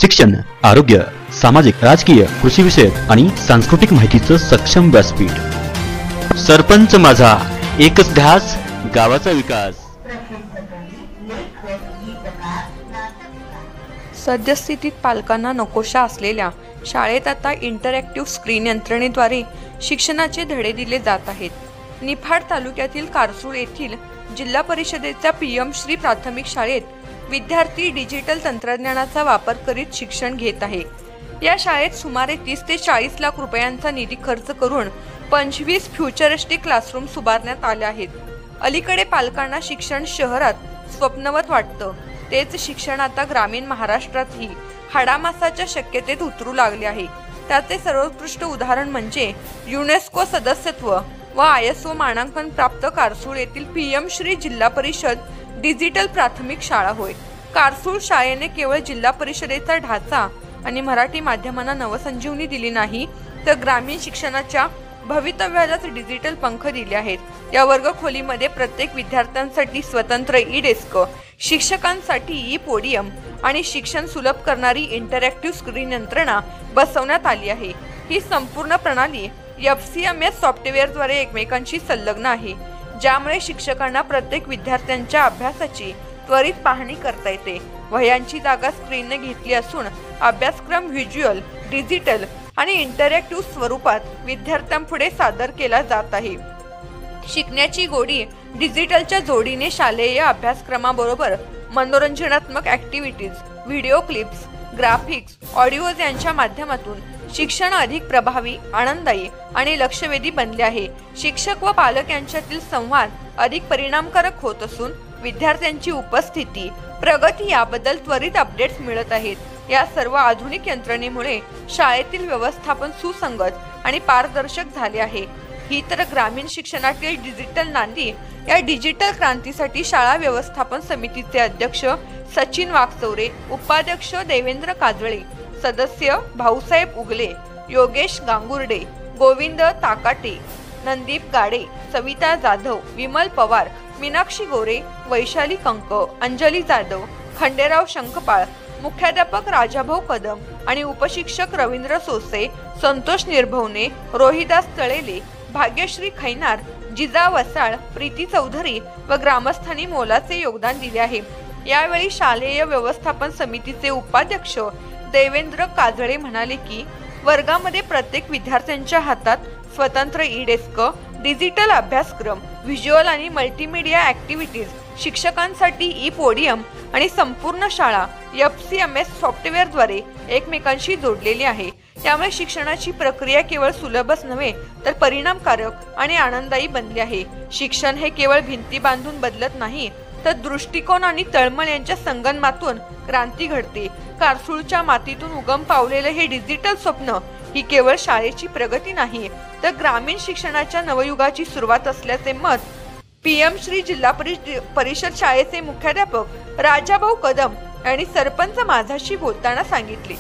शिक्षण, आरोग्य, सामाजिक, राजकीय, कृषी विषयक आणि सांस्कृतिक माहितीचं सक्षम व्यासपीठ। सरपंच माझा, एकच ध्यास, गावाचा विकास। सद्यस्थितीत पालकांना नकोशा असलेल्या शाळेत आता इंटरॅक्टिव्ह स्क्रीन यंत्रणेद्वारे शिक्षणाचे धडे दिले जात आहेत। निफाड तालुक्यातील कारसूळ येथील जिल्हा परिषदेच्या पीएम श्री प्राथमिक शाळेत विद्यार्थी डिजिटल तंत्रज्ञानाचा वापर करीत शिक्षण घेत आहे। या शाळेत सुमारे 30 ते 40 लाख रुपयांचा निधी खर्च करून 25 फ्युचरिस्टिक क्लासरूम्स उभारण्यात आले आहेत। अलीकडे पालकांना शिक्षण शहरात स्वप्नवत वाटतं, तेच शिक्षण आता ग्रामीण महाराष्ट्रातही हाडामासाच्या शक्यतेत उतरू लागले आहे। त्याचे सर्वोत्कृष्ट उदाहरण म्हणजे युनेस्को सदस्यत्व व ISO मानांकन प्राप्त कारसूळ येथील पीएम श्री जिल्हा परिषद डिजिटल प्राथमिक शाळा होय। कारसूळ शाळेने केवळ जिल्हा परिषदेचा ढाचा आणि मराठी माध्यमांना नवसंजीवनी दिली नाही, तर ग्रामीण शिक्षणाच्या भवितव्यालाच डिजिटल पंख दिले आहेत। या वर्गखोलीमध्ये प्रत्येक विद्यार्थ्यांसाठी स्वतंत्र ई-डेस्क, शिक्षकांसाठी ई-पोडियम आणि शिक्षण सुलभ करणारी इंटरॅक्टिव्ह स्क्रीन यंत्रणा बसवण्यात आली आहे। ही संपूर्ण प्रणाली FCMS सॉफ्टवेअरद्वारे एकमेकांशी संलग्न आहे, ज्यामुळे शिक्षकांना प्रत्येक विद्यार्थ्यांच्या अभ्यासाची त्वरित पाहणी करता येते। वह्यांची जागा स्क्रीनने घेतली असून अभ्यासक्रम व्हिज्युअल, डिजिटल आणि इंटरॅक्टिव्ह स्वरूपात विद्यार्थ्यांपुढे सादर केला जात आहे। शिकण्याची गोडी डिजिटलच्या जोडीने शालेय अभ्यासक्रमाबरोबर मनोरंजनात्मक activities, video clips, graphics, audios यांच्या माध्यमातून शिक्षण अधिक प्रभावी, आनंददायी आणि लक्षवेधी बनले आहे। शिक्षक व पालक यांच्यातील संवाद अधिक परिणामकारक होत असून विद्यार्थ्यांची उपस्थिती, प्रगती याबद्दल त्वरित अपडेट्स मिळत आहेत। या सर्व आधुनिक यंत्रणेमुळे शाळेतील व्यवस्थापन सुसंगत आणि पारदर्शक झाले आहे। ही तर ग्रामीण शिक्षणातील डिजिटल नांदी। या डिजिटल क्रांतीसाठी शाळा व्यवस्थापन समितीचे अध्यक्ष सचिन वाघचौरे, उपाध्यक्ष देवेंद्र काजळे, सदस्य भाऊसाहेब उगले, योगेश गांगुर्डे, गोविंद ताकाटे, नंदीप गाडे, सविता जाधव, विमल पवार, मीनाक्षी गोरे, वैशाली कंक, अंजली जाधव, खंडेराव शंकपाळ, मुख्याध्यापक राजाभाऊ कदम आणि उपशिक्षक रवींद्र सोसे, संतोष निर्भवने, रोहिदास तळेले, भाग्यश्री खैनार, जिजा वसाळ, प्रीती चौधरी व ग्रामस्थांनी मोलाचे योगदान दिले आहे। यावेळी शालेय व्यवस्थापन समितीचे उपाध्यक्ष देवेंद्र काजळे म्हणाले की वर्गामध्ये प्रत्येक विद्यार्थ्यांच्या हातात स्वतंत्र ई-डेस्क, डिजिटल अभ्यासक्रम, व्हिज्युअल आणि मल्टीमीडिया ॲक्टिव्हिटीज, शिक्षकांसाठी ई-पोडियम आणि संपूर्ण शाळा FCMS सॉफ्टवेअरद्वारे एकमेकांशी जोडलेली आहे। त्यामुळे शिक्षणाची प्रक्रिया केवळ सुलभच नव्हे, तर परिणामकारक आणि आनंददायी बनली आहे। शिक्षण हे केवळ भिंती बांधून बदलत नाही, तर दृष्टिकोन आणि तळमळ यांच्या संगमातून क्रांती घडते। कारसूळच्या मातीतून उगम पावलेले हे डिजिटल स्वप्न ही केवळ शाळेची प्रगती नाही, तर ग्रामीण शिक्षणाच्या नवयुगाची सुरुवात असल्याचे मत पीएम श्री जिल्हा परिषद शाळेचे मुख्याध्यापक राजाभाऊ कदम यांनी सरपंच माझाशी बोलताना सांगितले।